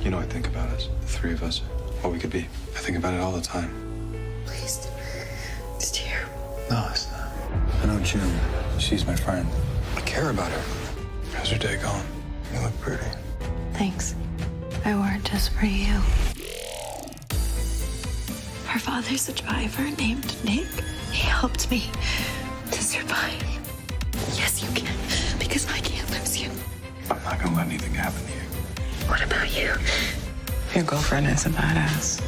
You know, I think about us, the three of us, what we could be. I think about it all the time. Please. It's terrible. No, it's not. I know June. She's my friend. I care about her. How's your day going? You look pretty. Thanks. I wore it just for you. Her father's a driver named Nick. He helped me to survive. Yes, you can, because I can't lose you. I'm not gonna let anything happen to you. What about you? Your girlfriend is a badass.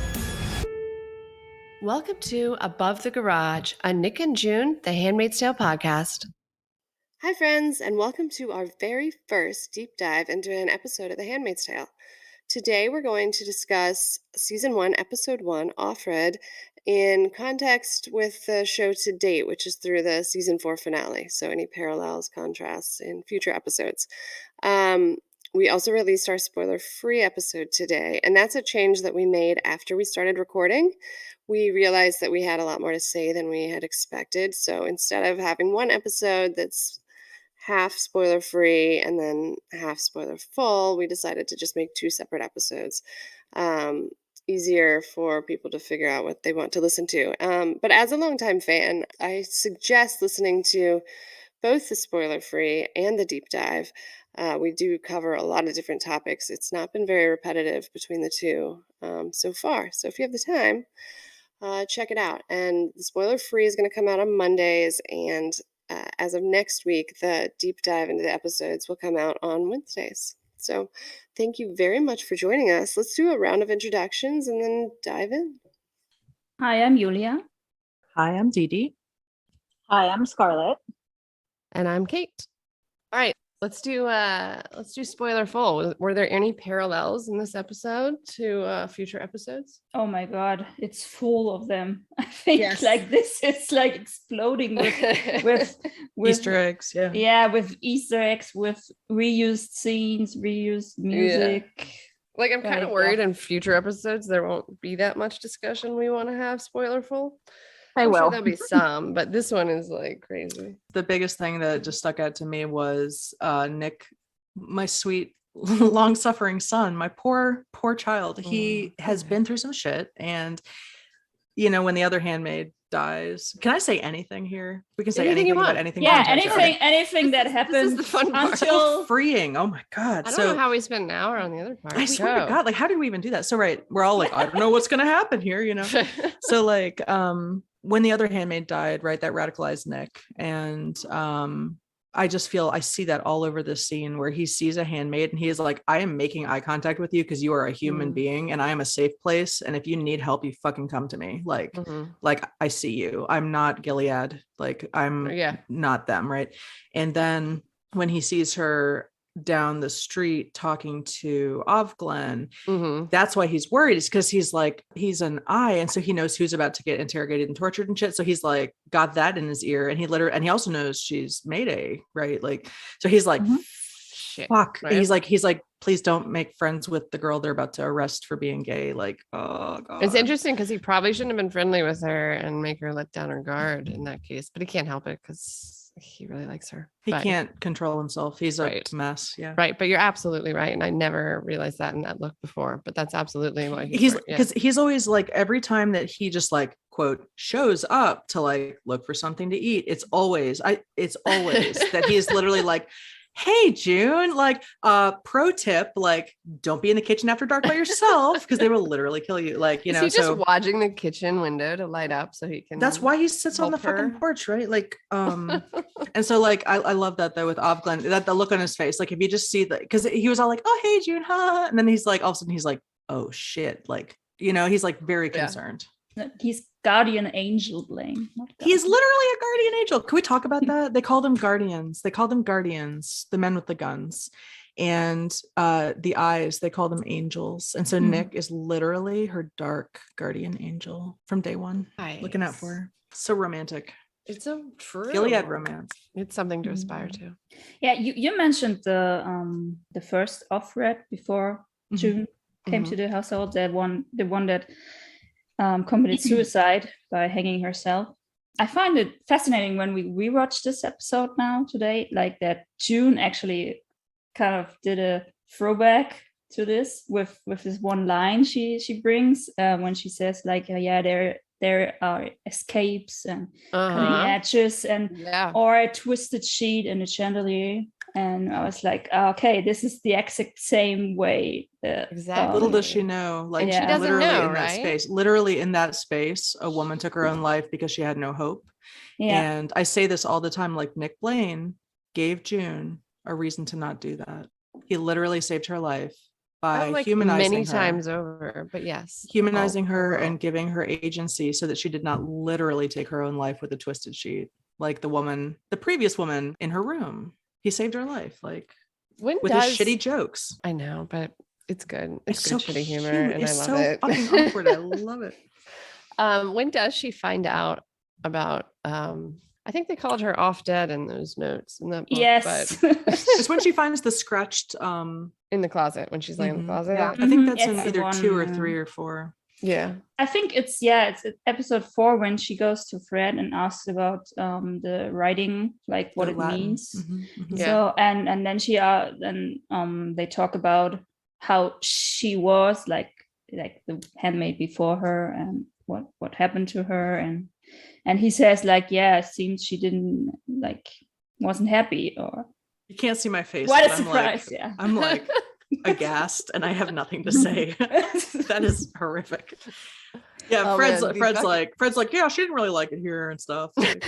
Welcome to Above the Garage, a Nick and June, the Handmaid's Tale podcast. Hi, friends, and welcome to our very first deep dive into an episode of The Handmaid's Tale. Today, we're going to discuss Season 1, Episode 1, Offred, in context with the show to date, which is through the Season 4 finale, so any parallels, contrasts in future episodes. We also released our spoiler-free episode today, and that's a change that we made after we started recording. We realized that we had a lot more to say than we had expected, so instead of having one episode that's half spoiler-free and then half spoiler-full, we decided to just make two separate episodes. Easier for people to figure out what they want to listen to. But as a longtime fan, I suggest listening to both the spoiler-free and the deep dive. We do cover a lot of different topics. It's not been very repetitive between the two so far. So if you have the time, check it out. And the spoiler-free is going to come out on Mondays, and as of next week, the deep dive into the episodes will come out on Wednesdays. So thank you very much for joining us. Let's do a round of introductions and then dive in. Hi, I'm Julia. Hi, I'm Dee Dee. Hi, I'm Scarlett. And I'm Kate. All right, let's do spoiler full. Were there any parallels in this episode to future episodes? Oh my God, it's full of them. I think Yes. like this is like exploding with Easter eggs, yeah. Yeah, with Easter eggs, with reused scenes, reused music. Like, I'm kind of Like, worried in future episodes there won't be that much discussion we want to have spoiler full. I I'm will. sure there'll be some, but this one is like crazy. The biggest thing that just stuck out to me was Nick, my sweet, long-suffering son, my poor child. He has been through some shit, and you know, when the other handmaid dies, can I say anything here? We can say Anything you anything about want. anything. Yeah, about each other. anything that This happens is the fun part. until Freeing. Oh my God. I don't know how we spent an hour on the other part. I swear to God, like, how did we even do that? So, right, we're all like, I don't know what's going to happen here, you know? So, like, when the other handmaid died, right, that radicalized Nick. And I just feel, I see that all over this scene where he sees a handmaid and he is like, I am making eye contact with you because you are a human being and I am a safe place. And if you need help, you fucking come to me. Like, like I see you. I'm not Gilead. Like, I'm not them, right? And then when he sees her down the street talking to Offglen, that's why he's worried, is because he's like, he's an eye, and so he knows who's about to get interrogated and tortured and shit, so he's like got that in his ear, and he also knows she's Mayday, right? Like, so he's like Shit, fuck, right? he's like please don't make friends with the girl they're about to arrest for being gay. Like, oh God. It's interesting because he probably shouldn't have been friendly with her and make her let down her guard in that case, but he can't help it because he really likes her. He can't control himself. He's a Right. mess. Yeah. Right, but you're absolutely right, and I never realized that in that look before. But that's absolutely why He's because he's always like, every time that he just like quote shows up to like look for something to eat, it's always that he's literally like, hey June, like pro tip, like don't be in the kitchen after dark by yourself because they will literally kill you. Like, you is know, he just watching the kitchen window to light up so he can? That's why he sits on the help her? fucking porch, right? Like, and so like I love that though with Offglen, that the look on his face, like if you just see that, because he was all like, oh hey June, huh? And then he's like, all of a sudden he's like, oh shit, like, you know, he's like very concerned. he's guardian angel, Blaine. He's literally a guardian angel. Can we talk about that? They call them guardians. The men with the guns. And the eyes, they call them angels. And so Nick is literally her dark guardian angel from day one. Nice. Looking out for her. So romantic. It's so true. Gilead romance. It's something to aspire to. Yeah, you mentioned the first Offred before June came to the household. The one that committed suicide by hanging herself. I find it fascinating when we rewatch this episode now today, like that June actually kind of did a throwback to this with this one line she brings when she says like, yeah, there are escapes and cutting edges and or a twisted sheet in a chandelier. And I was like, okay, this is the exact same way. Exactly. Little does she know, like she doesn't literally know, in that right? space, literally in that space, a woman took her own life because she had no hope. Yeah. And I say this all the time, like Nick Blaine gave June a reason to not do that. He literally saved her life by like humanizing many her. times over, but yes, humanizing her and giving her agency so that she did not literally take her own life with a twisted sheet, like the previous woman in her room. He saved her life, like with his shitty jokes. I know, but it's good. It's good so shitty humor, cute. and it's I love so it. Fucking awkward. I love it. When does she find out about? I think they called her off dead in those notes in that book. Yes, but it's when she finds the scratched in the closet when she's laying in the closet. Yeah, I think that's in either 2 or 3 or 4. Yeah, I think it's episode 4 when she goes to Fred and asks about the writing, like what it Latin means. Yeah. So and then they talk about how she was like the handmaid before her and what happened to her, and he says like, yeah, it seems she didn't wasn't happy. Or you can't see my face. What a surprise! I'm like aghast and I have nothing to say. That is horrific. Yeah, Fred's like, yeah, she didn't really like it here and stuff. Like,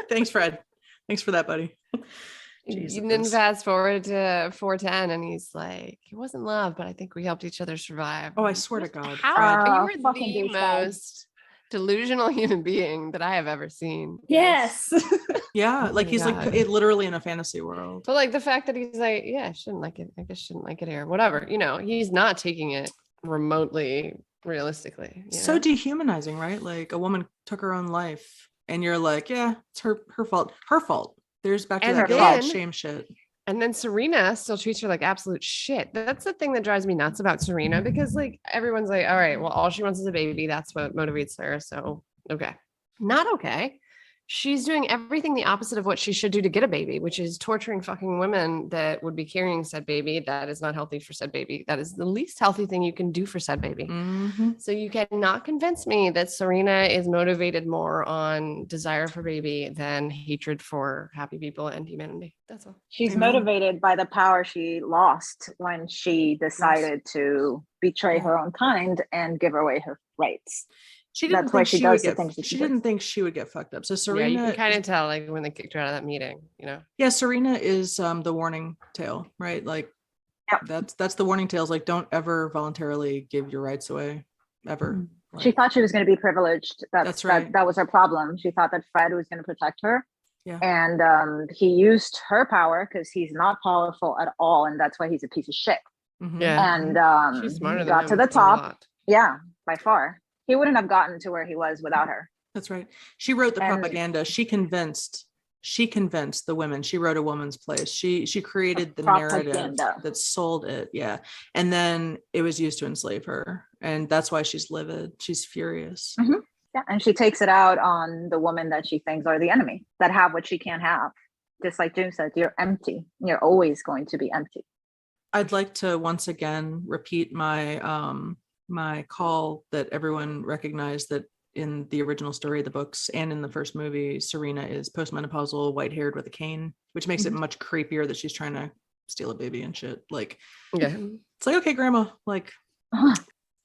thanks, Fred. Thanks for that, buddy. Jesus. And then fast forward to 410 and he's like, it wasn't love, but I think we helped each other survive. Oh, I swear to God. How you are the most delusional human being that I have ever seen. Yes. Yeah, like he's like literally in a fantasy world. But like the fact that he's like, yeah, I shouldn't like it. I guess shouldn't like it here. Whatever. You know, he's not taking it remotely realistically. So dehumanizing, right? Like a woman took her own life and you're like, yeah, it's her fault. Her fault. There's back to that shame shit. And then Serena still treats her like absolute shit. That's the thing that drives me nuts about Serena, because like everyone's like, all right, well, all she wants is a baby. That's what motivates her. So, okay. Not okay. She's doing everything the opposite of what she should do to get a baby, which is torturing fucking women that would be carrying said baby. That is not healthy for said baby. That is the least healthy thing you can do for said baby. Mm-hmm. So you cannot convince me that Serena is motivated more on desire for baby than hatred for happy people and humanity. That's all. She's motivated by the power she lost when she decided to betray her own kind and give away her rights. She didn't think she would get. She didn't think she would get fucked up. So Serena, you can kind of tell, like when they kicked her out of that meeting, you know. Yeah, Serena is the warning tale, right? Like, that's the warning tales. Like, don't ever voluntarily give your rights away, ever. Like, she thought she was going to be privileged. That's right. That was her problem. She thought that Fred was going to protect her. Yeah. And he used her power because he's not powerful at all, and that's why he's a piece of shit. Mm-hmm. Yeah. And she's smarter he than got to the top. Yeah, by far. He wouldn't have gotten to where he was without her. That's right. She wrote the propaganda. She convinced the women. She wrote A Woman's Place. She created the narrative that sold it. Yeah. And then it was used to enslave her. And that's why she's livid. She's furious. Mm-hmm. Yeah. And she takes it out on the women that she thinks are the enemy, that have what she can't have. Just like June said, you're empty. You're always going to be empty. I'd like to once again repeat my call that everyone recognized that in the original story of the books and in the first movie, Serena is postmenopausal, white-haired with a cane, which makes it much creepier that she's trying to steal a baby and shit. Like, yeah, it's like, okay, grandma, like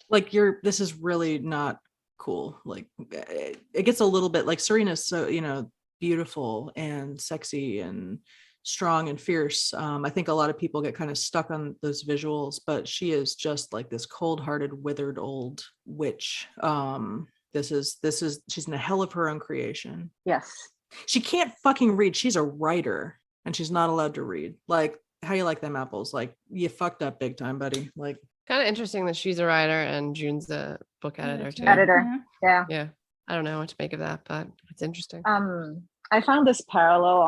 this is really not cool. Like, it gets a little bit like Serena's so, beautiful and sexy and strong and fierce. I think a lot of people get kind of stuck on those visuals, but she is just like this cold-hearted, withered old witch. She's in a hell of her own creation. Yes. She can't fucking read. She's a writer and she's not allowed to read. Like, how you like them apples? Like, you fucked up big time, buddy. Like, kind of interesting that she's a writer and June's a book editor too. Yeah. Yeah. I don't know what to make of that, but it's interesting. I found this parallel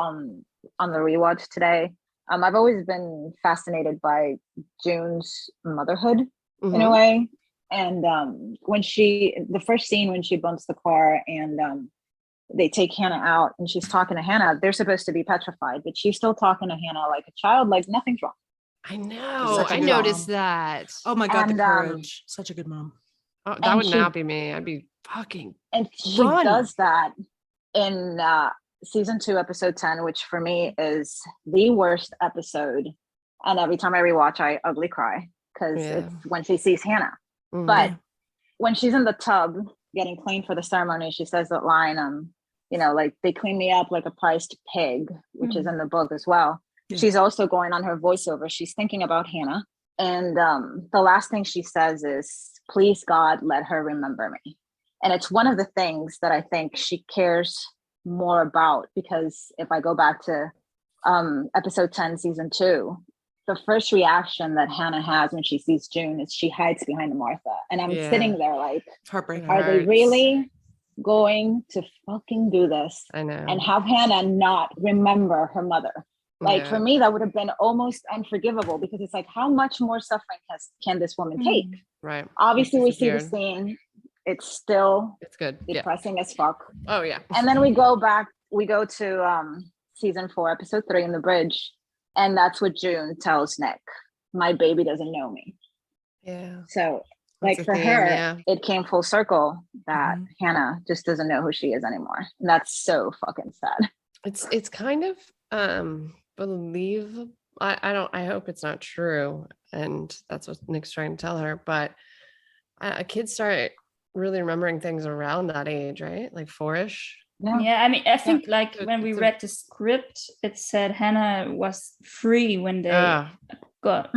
on the rewatch today. I've always been fascinated by June's motherhood in a way. And the first scene when she bumps the car and they take Hannah out and she's talking to Hannah, they're supposed to be petrified, but she's still talking to Hannah like a child, like nothing's wrong. I know. Such a I good noticed mom. that. Oh my God, the And courage. Such a good mom. Oh, that and would she not be me. I'd be fucking and she run. does that in season 2, episode 10, which for me is the worst episode. And every time I rewatch, I ugly cry because it's when she sees Hannah. Mhm. But when she's in the tub getting cleaned for the ceremony, she says that line, like they clean me up like a priced pig, which is in the book as well. Yeah. She's also going on her voiceover. She's thinking about Hannah. And the last thing she says is, please God, let her remember me. And it's one of the things that I think she cares more about, because if I go back to episode 10, season 2, the first reaction that Hannah has when she sees June is she hides behind Martha. And I'm sitting there like, heartbreaking. are they really going to fucking do this? I know. And have Hannah not remember her mother? Like for me, that would have been almost unforgivable, because it's like, how much more suffering can this woman take? Right. Obviously, we see the scene. It's good. Depressing as fuck. Oh yeah. And then we go to season 4, episode 3 in the bridge. And that's what June tells Nick. My baby doesn't know me. Yeah. So That's like for theme, her, it came full circle that Hannah just doesn't know who she is anymore. And that's so fucking sad. It's kind of I hope it's not true, and that's what Nick's trying to tell her, but kids start really remembering things around that age, right? Like 4-ish. Yeah, I mean, I think like when we read the script, it said Hannah was 3 when they got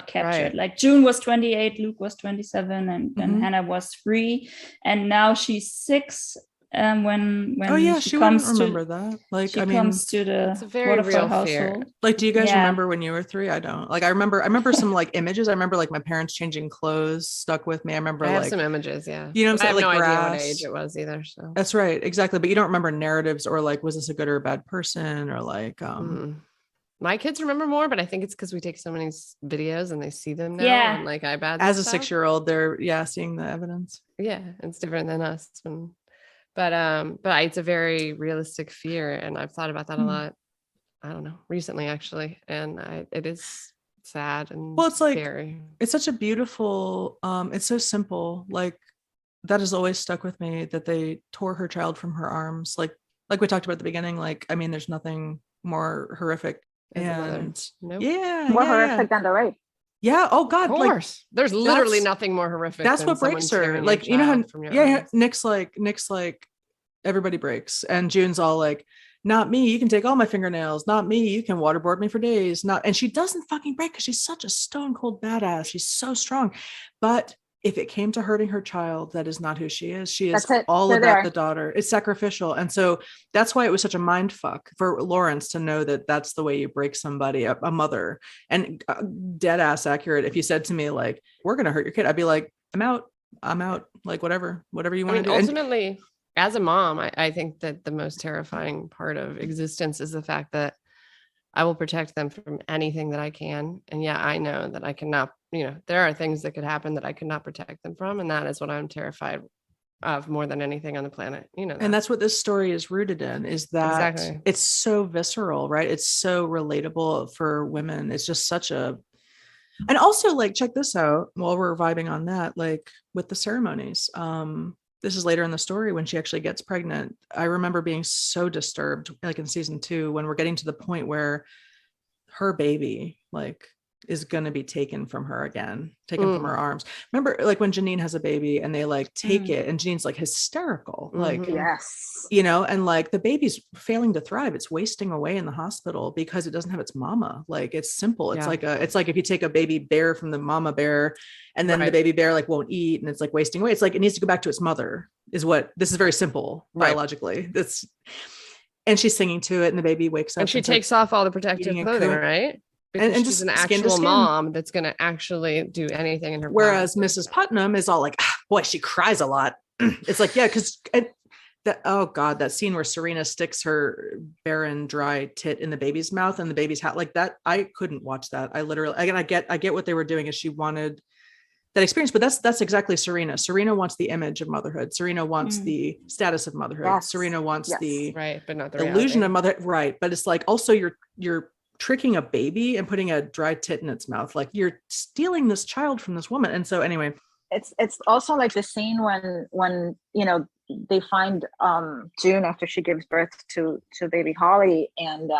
captured. Right. Like June was 28, Luke was 27, and Hannah was 3, and now she's 6. When she comes to remember that. Like, she comes to the it's a very real household. fear. Like, do you guys remember when you were 3? I don't. Like, I remember some like images. I remember like my parents changing clothes stuck with me. I remember I have like some images. Yeah. You know what I'm saying? I have Like no grass. idea what age it was either. So that's right. Exactly. But you don't remember narratives or like, was this a good or a bad person, or like, my kids remember more, but I think it's because we take so many videos and they see them now on like iPads. As a 6-year-old, they're seeing the evidence. Yeah, it's different than us. But it's a very realistic fear, and I've thought about that a lot. I don't know, recently actually, and it is sad and it's like scary. It's such a beautiful. It's so simple. Like that has always stuck with me, that they tore her child from her arms. Like we talked about at the beginning. Like, I mean, there's nothing more horrific. And more horrific than the rape. Yeah. Oh God. Of course. Like, there's literally nothing more horrific. That's what breaks her. Like, you know how Nick's like everybody breaks, and June's all like, not me. You can take all my fingernails. Not me. You can waterboard me for days. And she doesn't fucking break because she's such a stone cold badass. She's so strong. But if it came to hurting her child, that is not who she is. She is all about the daughter. It's sacrificial. And so that's why it was such a mind fuck for Lawrence to know that that's the way you break somebody, a mother. And dead ass accurate. If you said to me, like, we're going to hurt your kid, I'd be like, I'm out. Like, whatever you want to do. Ultimately, as a mom, I think that the most terrifying part of existence is the fact that I will protect them from anything that I can. And I know that I cannot, there are things that could happen that I could not protect them from. And that is what I'm terrified of more than anything on the planet. And that's what this story is rooted in, is that it's so visceral, right? It's so relatable for women. It's just and also like, check this out while we're vibing on that, like with the ceremonies, this is later in the story when she actually gets pregnant. I remember being so disturbed, like in season 2, when we're getting to the point where her baby like is going to be taken from her again, from her arms. Remember like when Janine has a baby and they like take it, and Janine's like hysterical, like, yes, and like the baby's failing to thrive. It's wasting away in the hospital because it doesn't have its mama. Like, it's simple. It's it's like if you take a baby bear from the mama bear, and then the baby bear like won't eat, and it's like wasting away. It's like it needs to go back to its mother, is what this is. Very simple biologically. And she's singing to it, and the baby wakes up, and she takes off all the protective clothing, right? Because and she's just an actual mom that's going to actually do anything in her. Whereas Mrs. Putnam is all like, boy, she cries a lot. It's like, because oh God, that scene where Serena sticks her barren, dry tit in the baby's mouth and the baby's hat, like that. I couldn't watch that. I literally, again, I get what they were doing, is she wanted that experience, but that's exactly Serena. Serena wants the image of motherhood. Serena wants the status of motherhood. Serena wants the but not the illusion of motherhood. Right. But it's like, also you're tricking a baby and putting a dry tit in its mouth. Like, you're stealing this child from this woman. And so anyway, it's also like the scene when they find June after she gives birth to baby Holly, and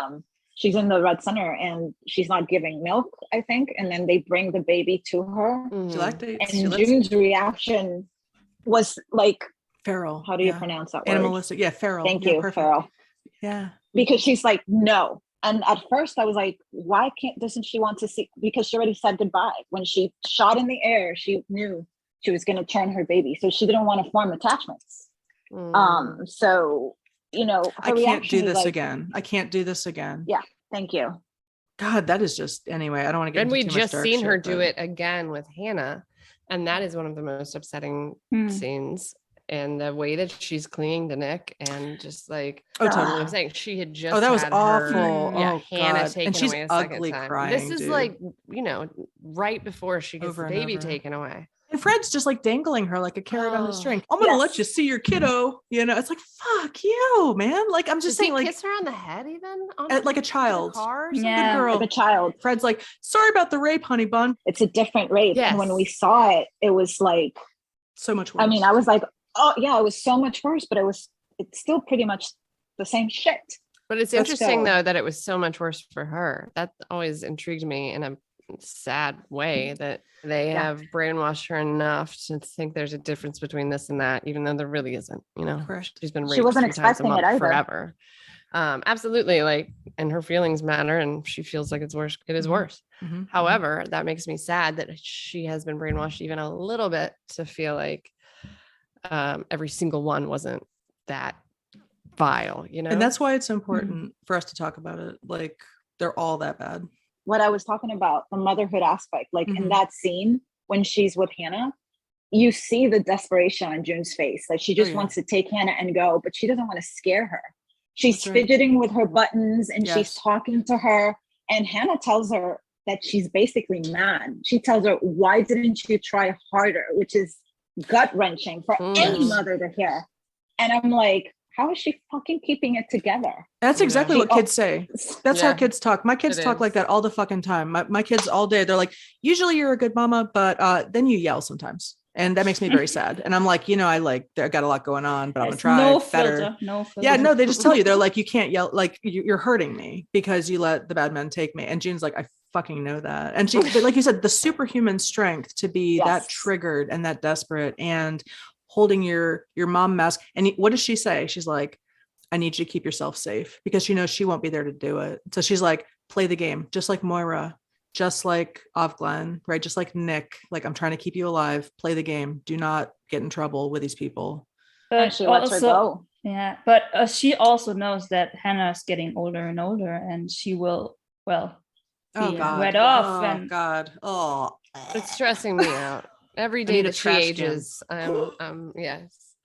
she's in the red center and she's not giving milk, I think, and then they bring the baby to her. she lactates. And June's reaction was like feral. How do you pronounce that word? Animalistic. Yeah, feral. Thank you, perfect. feral. Yeah. Because she's like, no. And at first I was like, why doesn't she want to see? Because she already said goodbye. When she shot in the air, she knew she was going to turn her baby. So she didn't want to form attachments. So, I can't do this again. I can't do this again. Yeah. Thank you. God, that is just, anyway, I don't want to get into too much. And we just seen her do it again with Hannah. And that is one of the most upsetting scenes. And the way that she's clinging to Nick and just like, totally. I'm saying she had just that was had awful. Hannah God. taken And she's away a ugly second time. crying, this is dude. like, right before she gets Over the baby over. taken away. And Fred's just like dangling her like a carrot on a string. I'm gonna let you see your kiddo. It's like, fuck you, man. Like, I'm just saying, he like, kiss her on the head even? Like a child. Yeah, good girl. like a child. Fred's like, sorry about the rape, honey bun. It's a different rape. Yes. And when we saw it, it was like so much worse. I mean, I was like, oh yeah, it was so much worse, but it's still pretty much the same shit. But it's interesting though that it was so much worse for her. That always intrigued me in a sad way, that they have brainwashed her enough to think there's a difference between this and that, even though there really isn't. Correct. She's been raped. She wasn't expecting it either. Forever. Absolutely. Like, and her feelings matter, and she feels like it's worse. It is worse. However, that makes me sad that she has been brainwashed even a little bit to feel like every single one wasn't that vile, and that's why it's important for us to talk about it. Like, they're all that bad. What I was talking about, the motherhood aspect, like in that scene when she's with Hannah, you see the desperation on June's face. Like, she just wants to take Hannah and go, but she doesn't want to scare her. She's fidgeting with her buttons and she's talking to her, and Hannah tells her that she's basically mad. She tells her, why didn't you try harder? Which is gut-wrenching for any mother to hear. And I'm like, how is she fucking keeping it together? That's exactly what kids say. That's how kids talk. My kids talk like that all the fucking time. My kids all day, they're like, usually you're a good mama, but then you yell sometimes. And that makes me very sad. And I'm like, I got a lot going on, but I'm gonna try better. No filter. Yeah, no, they just tell you, they're like, you can't yell, like you're hurting me because you let the bad men take me. And June's like, I fucking know that. And she, like you said, the superhuman strength to be that triggered and that desperate and holding your mom mask. And what does she say? She's like, I need you to keep yourself safe, because she knows she won't be there to do it. So she's like, play the game, just like Moira, just like Offglen, right? Just like Nick, like, I'm trying to keep you alive, play the game. Do not get in trouble with these people. And she lets her go. Yeah, but she also knows that Hannah's getting older and older, and she will, be read off. It's stressing me out. Every day that she ages, yes.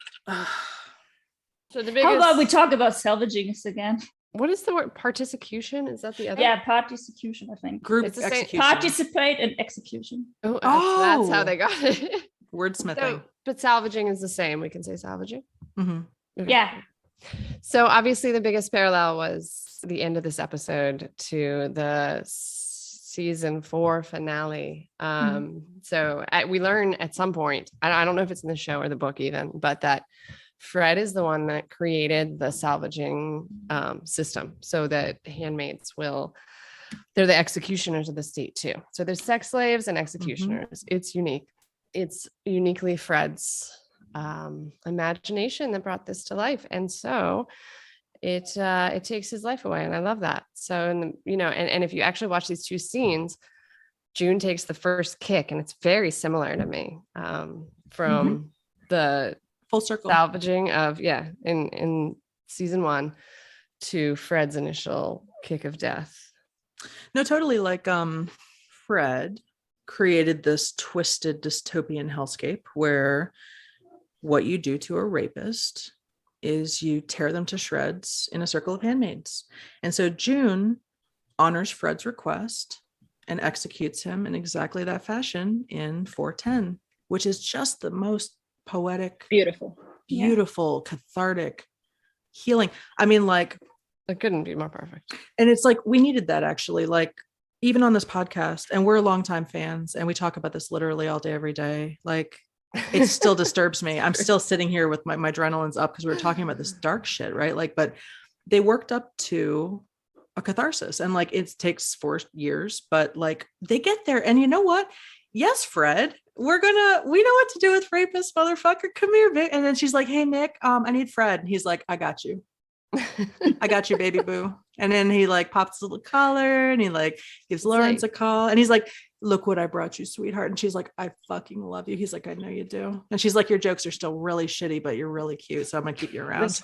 So the biggest. How about we talk about salvaging this again? What is the word? Particicution? Is that the other? Yeah, particicution, I think. Group execution. Participate in execution. Oh, that's how they got it. Wordsmithing. So, but salvaging is the same. We can say salvaging. Okay. Yeah. So obviously the biggest parallel was the end of this episode to the season 4 finale. So we learn at some point, I don't know if it's in the show or the book even, but that Fred is the one that created the salvaging system, so that handmaids they're the executioners of the state too. So there's sex slaves and executioners. It's unique. It's uniquely Fred's imagination that brought this to life. And so it takes his life away. And I love that. So, and if you actually watch these two scenes, June takes the first kick, and it's very similar to me from the full circle salvaging of in season 1 to Fred's initial kick of death. No, totally. Like Fred created this twisted dystopian hellscape where what you do to a rapist is you tear them to shreds in a circle of handmaids. And so June honors Fred's request and executes him in exactly that fashion in 410, which is just the most poetic, beautiful, cathartic, healing. I mean, like, It couldn't be more perfect. And it's like, we needed that actually, like even on this podcast, and we're longtime fans and we talk about this literally all day, every day. Like it still disturbs me. I'm still sitting here with my adrenaline's up because we were talking about this dark shit, right? Like, but they worked up to a catharsis, and like it takes 4 years, but like they get there. And you know what? Yes, Fred, we know what to do with rapist motherfucker. Come here, babe. And then she's like, hey, Nick, I need Fred. And he's like, I got you. I got you, baby boo. And then he like pops a little collar and he like gives Lawrence a call. And he's like, look what I brought you, sweetheart. And she's like, I fucking love you. He's like, I know you do. And she's like, your jokes are still really shitty, but you're really cute. So I'm going to keep you around.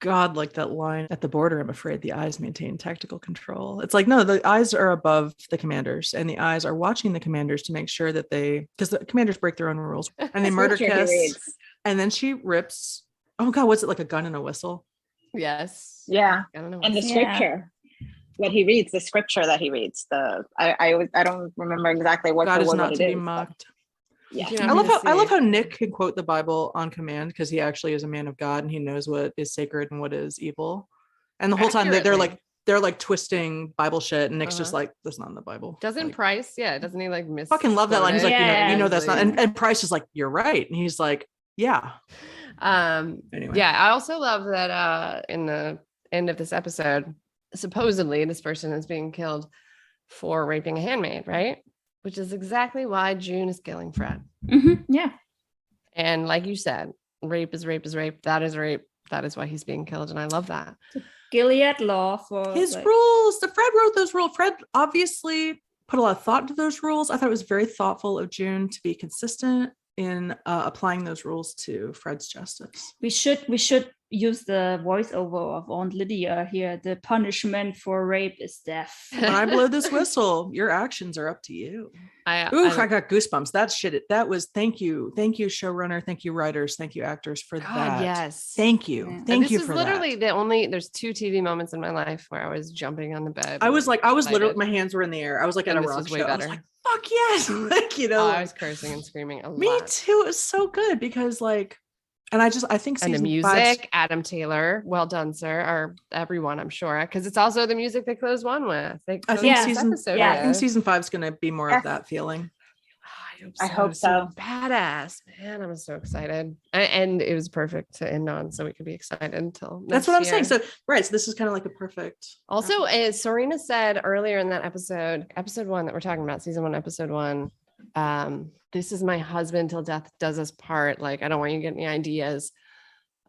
God, like that line at the border, I'm afraid the eyes maintain tactical control. It's like, no, the eyes are above the commanders, and the eyes are watching the commanders to make sure that because the commanders break their own rules, and they murder Kiss. And then she rips, oh God, what's it, like a gun and a whistle? Yes. Yeah. And the scripture, what he reads, the scripture that he reads, I don't remember exactly what God the is word not to it be is, mocked. Yeah. I love how Nick can quote the Bible on command, because he actually is a man of God and he knows what is sacred and what is evil. And the whole time they're like twisting Bible shit, and Nick's just like, that's not in the Bible. Doesn't like, Price, doesn't he like miss? Fucking love that line. He's like, you know that's not. And Price is like, you're right. And he's like, yeah. Anyway. Yeah, I also love that in the end of this episode, supposedly this person is being killed for raping a handmaid, right? Which is exactly why June is killing Fred. Yeah. And like you said, rape is rape is rape. That is rape. That is why he's being killed. And I love that. Gilead law for his rules. The Fred wrote those rules. Fred obviously put a lot of thought into those rules. I thought it was very thoughtful of June to be consistent in applying those rules to Fred's justice. We should use the voiceover of Aunt Lydia here. The punishment for rape is death. When I blow this whistle, your actions are up to you. I got goosebumps. That shit. That was, thank you, showrunner, thank you, writers, thank you, actors, for that. Yes, thank you, yeah. thank you for that. This is literally the only. There's 2 TV moments in my life where I was jumping on the bed. I was literally, my hands were in the air. I was like at a rock show. I was like, fuck yes, like, you know. I was cursing and screaming a lot. Me too. It was so good because like. And I think and the music, Adam Taylor, well done, sir, or everyone, I'm sure, because it's also the music they closed one with. I think season 5 is going to be more of that feeling. I hope so. Badass, man! I'm so excited, and it was perfect to end on, so we could be excited until next That's what I'm year. saying. So right, so this is kind of like a perfect. Also, as Serena said earlier in that episode 1 that we're talking about, season 1, episode 1. This is my husband till death does us part. Like, I don't want you to get any ideas.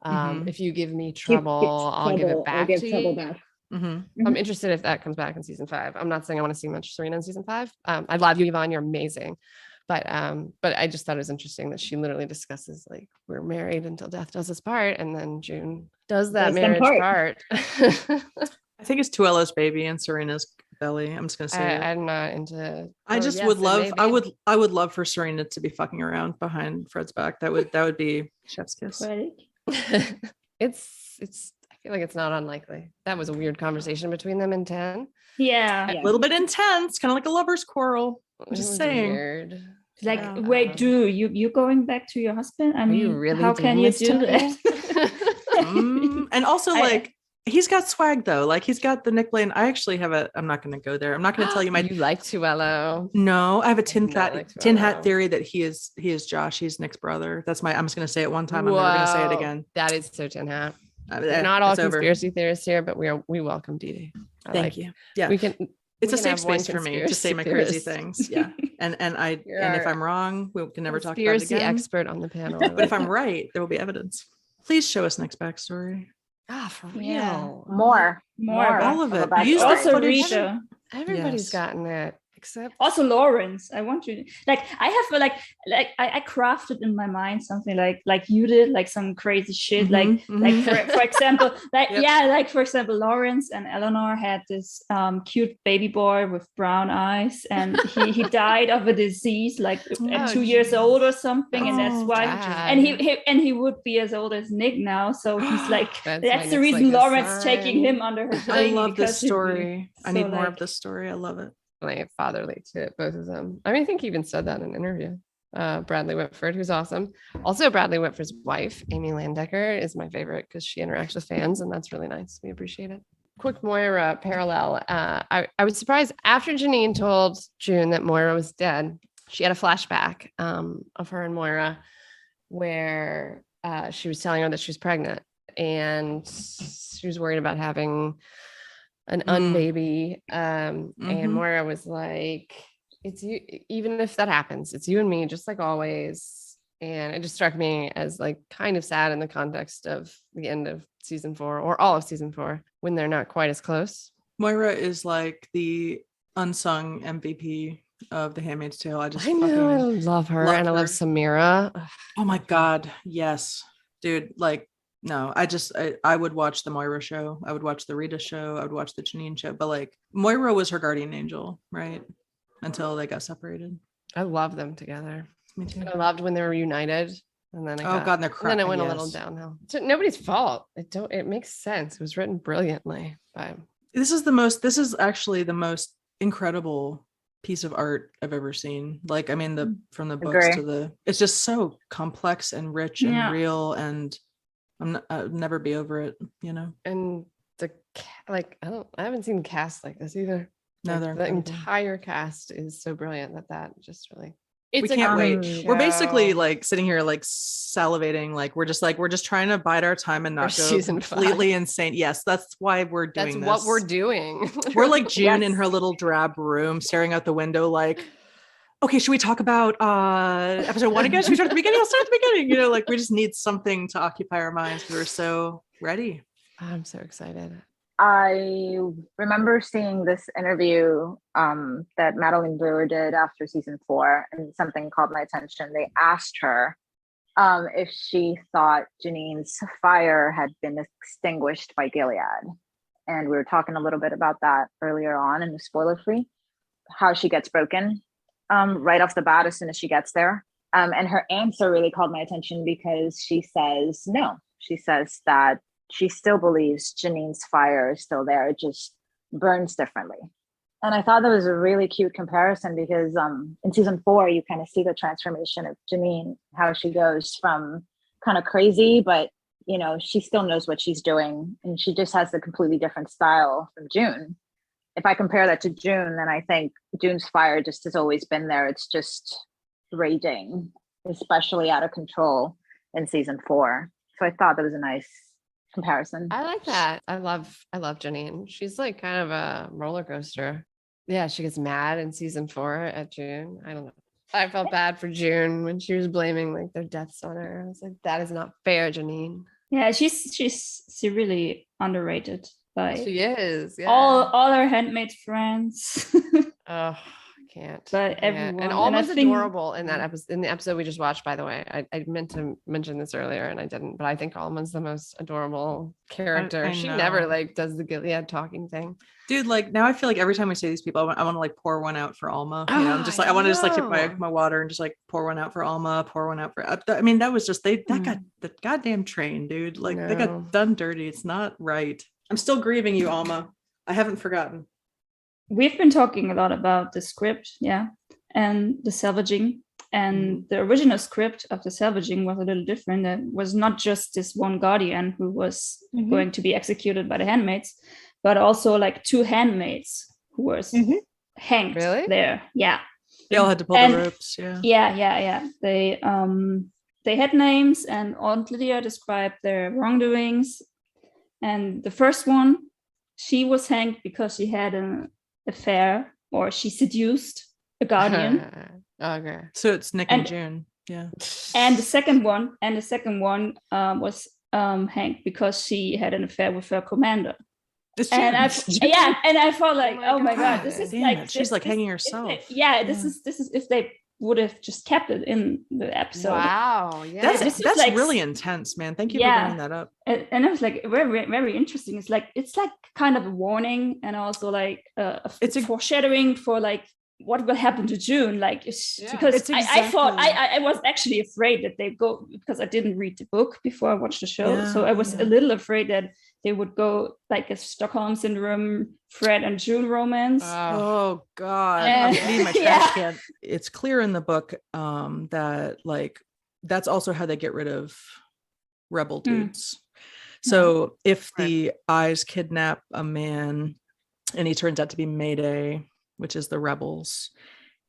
If you give me trouble, I'll give it back to you. I'm interested if that comes back in season 5. I'm not saying I want to see much Serena in season 5. I love you, Yvonne. You're amazing. But I just thought it was interesting that she literally discusses like, we're married until death does us part. And then June does that marriage part. I think it's Tuello's baby and Serena's belly. I'm just gonna say I'm not into. I just would love. I would love for Serena to be fucking around behind Fred's back. That would be chef's kiss. It's. I feel like it's not unlikely. That was a weird conversation between them in 10. Yeah, a little bit intense, kind of like a lover's quarrel. I'm just saying. Weird. Like, wait, Drew, you going back to your husband? I mean, really how can you do that? And also, like. He's got swag though. Like he's got the Nick Lane. I actually have I'm not going to go there. I'm not going to tell you You like Tuello? No, I have a tin hat theory that he is Josh. He's Nick's brother. I'm just going to say it one time. I'm never going to say it again. That is so tin hat. We're not all conspiracy theorists here, but we welcome Dee. Thank you. Yeah, it's a safe space for me to say my crazy things. Yeah. And if I'm wrong, we can never talk about it again. Expert on the panel. But if I'm right, there will be evidence. Please show us Nick's backstory. For real. Yeah. More. All of it. Use also Rita. Everybody's gotten it. Except also Lawrence. I want you like I have like I crafted in my mind something like you did, like some crazy shit, like for example, like for example, Lawrence and Eleanor had this cute baby boy with brown eyes, and he died of a disease like at 2 years old or something, and that's why he would be as old as Nick now, so he's like that's the reason Lawrence taking him under her wing. I love this story. I need more of this story. I love it. Like fatherly to both of them. I mean, I think he even said that in an interview. Bradley Whitford, who's awesome. Also, Bradley Whitford's wife, Amy Landecker, is my favorite because she interacts with fans, and that's really nice. We appreciate it. quick Moira parallel. I was surprised after Janine told June that Moira was dead. She had a flashback of her and Moira where she was telling her that she was pregnant and she was worried about having an unbaby. And Moira was like, it's you, even if that happens, it's you and me, just like always. And it just struck me as like kind of sad in the context of the end of season 4 or all of season 4 when they're not quite as close. Moira is like the unsung MVP of The Handmaid's Tale. I love her, and I love Samira. Oh my God, yes, dude. Like, no, I would watch the Moira show. I would watch the Rita show. I would watch the Janine show. But like, Moira was her guardian angel, right? Until they got separated. I love them together. Me too. I loved when they were united, and then and then it went a little downhill. It's nobody's fault. It makes sense. It was written brilliantly. But this is actually the most incredible piece of art I've ever seen. Like, I mean, from the books to it's just so complex and rich and real, and I'll never be over it, you know. And I haven't seen cast like this either. No, the entire cast is so brilliant that just really. We can't wait. Show. We're basically like sitting here like salivating, like we're just trying to bide our time and not go completely insane. Yes, that's why we're doing this. That's what we're doing. We're like June in her little drab room, staring out the window, like, okay, should we talk about episode 1 again? Should we start at the beginning? I'll start at the beginning. You know, like we just need something to occupy our minds because we're so ready. I'm so excited. I remember seeing this interview that Madeline Brewer did after season 4, and something caught my attention. They asked her if she thought Janine's fire had been extinguished by Gilead. And we were talking a little bit about that earlier on in the spoiler free, how she gets broken right off the bat as soon as she gets there. And her answer really caught my attention because she says no. She says that she still believes Janine's fire is still there. It just burns differently. And I thought that was a really cute comparison because in season 4, you kind of see the transformation of Janine, how she goes from kind of crazy, but, you know, she still knows what she's doing. And she just has a completely different style from June. If I compare that to June, then I think June's fire just has always been there. It's just raging, especially out of control in season 4. So I thought that was a nice comparison. I like that. I love Janine. She's like kind of a roller coaster. Yeah, she gets mad in season 4 at June. I don't know. I felt bad for June when she was blaming like their deaths on her. I was like, that is not fair, Janine. Yeah, she's really underrated by she is. Yeah. All her handmaid friends. Oh, can't. But everyone, and almost adorable in that episode. In the episode we just watched, by the way, I meant to mention this earlier and I didn't, but I think Alma's the most adorable character. She never like does the Gilead talking thing, dude. Like now, I feel like every time we say these people, I want to like pour one out for Alma. You know, I'm just like I want to just like take my water and just like pour one out for Alma, pour one out for. I mean, that was just that got the goddamn train, dude. Like they got done dirty. It's not right. I'm still grieving you, Alma. I haven't forgotten. We've been talking a lot about the script, and the salvaging. And the original script of the salvaging was a little different. It was not just this one guardian who was going to be executed by the handmaids, but also like 2 handmaids who were hanged there. Yeah. They all had to pull the ropes. Yeah. They had names, and Aunt Lydia described their wrongdoings. And the first one, she was hanged because she had an affair, or she seduced a guardian. Okay. So it's Nick and June. Yeah. And the second one was hanged because she had an affair with her commander. And I felt like, oh my god, this is like she's like hanging herself. This is if they would have just kept it in the episode. Wow, yeah, that's like, really intense, man. Thank you for bringing that up. And it was like very, very interesting. It's like kind of a warning, and also like it's a foreshadowing for like what will happen to June. Like because I thought I was actually afraid that they go, because I didn't read the book before I watched the show, so I was a little afraid that they would go like a Stockholm syndrome, Fred and June romance. Oh God! I'm eating my trash can. It's clear in the book that like that's also how they get rid of rebel dudes. So if the eyes kidnap a man and he turns out to be Mayday, which is the rebels,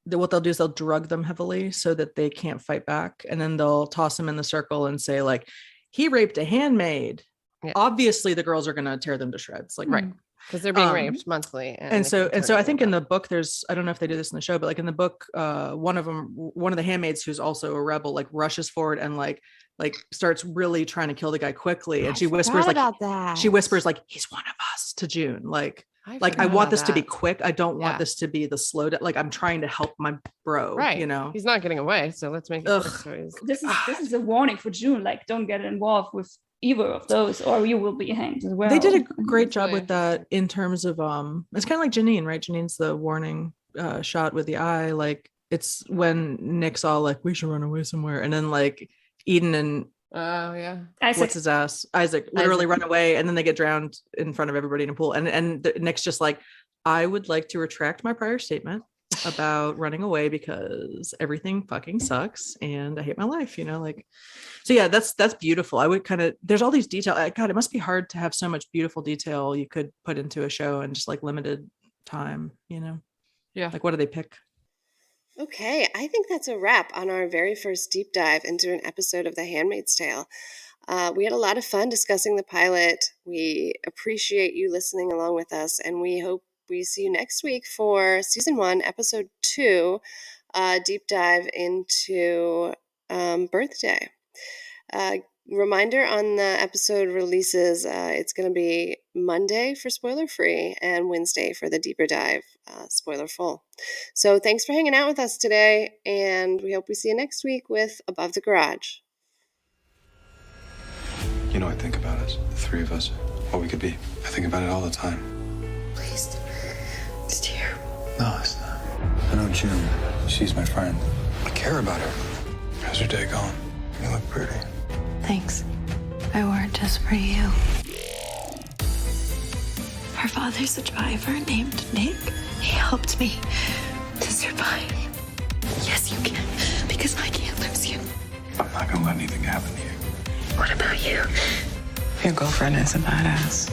what they'll do is they'll drug them heavily so that they can't fight back. And then they'll toss them in the circle and say, like, he raped a handmaid. Yeah. Obviously, the girls are going to tear them to shreds. Like, right. Because they're being raped monthly. And so I think in the book, there's, I don't know if they do this in the show, but like in the book, one of the handmaids who's also a rebel, like rushes forward and like starts really trying to kill the guy quickly. And she whispers like, he's one of us to June. Like, I want this to be quick. I don't want this to be the slow down. Like, I'm trying to help my bro, right? You know, he's not getting away. So let's make it quick. This is a warning for June. Like, don't get involved with either of those or you will be hanged as well. They did a great job with that in terms of it's kind of like Janine, right? Janine's the warning shot with the eye. Like, it's when Nick's all like, we should run away somewhere, and then like Eden and what's his ass, Isaac literally run away, and then they get drowned in front of everybody in a pool, and Nick's just like, I would like to retract my prior statement about running away because everything fucking sucks and I hate my life, you know, like. So yeah, that's beautiful. I would kind of, there's all these details. God, it must be hard to have so much beautiful detail you could put into a show in just like limited time, you know? Yeah. Like, what do they pick? Okay, I think that's a wrap on our very first deep dive into an episode of The Handmaid's Tale. We had a lot of fun discussing the pilot. We appreciate you listening along with us, and we hope we see you next week for season 1, episode 2, deep dive into birthday. Reminder on the episode releases, it's going to be Monday for spoiler free and Wednesday for the deeper dive, spoiler full. So thanks for hanging out with us today, and we hope we see you next week with Above the Garage. You know, I think about us, the three of us, what we could be. I think about it all the time. Please. It's terrible. No, it's not. I know June. She's my friend. I care about her. How's your day going? You look pretty. Thanks. I wore it just for you. Her father's a driver named Nick. He helped me to survive. Yes, you can, because I can't lose you. I'm not gonna let anything happen to you. What about you? Your girlfriend is a badass.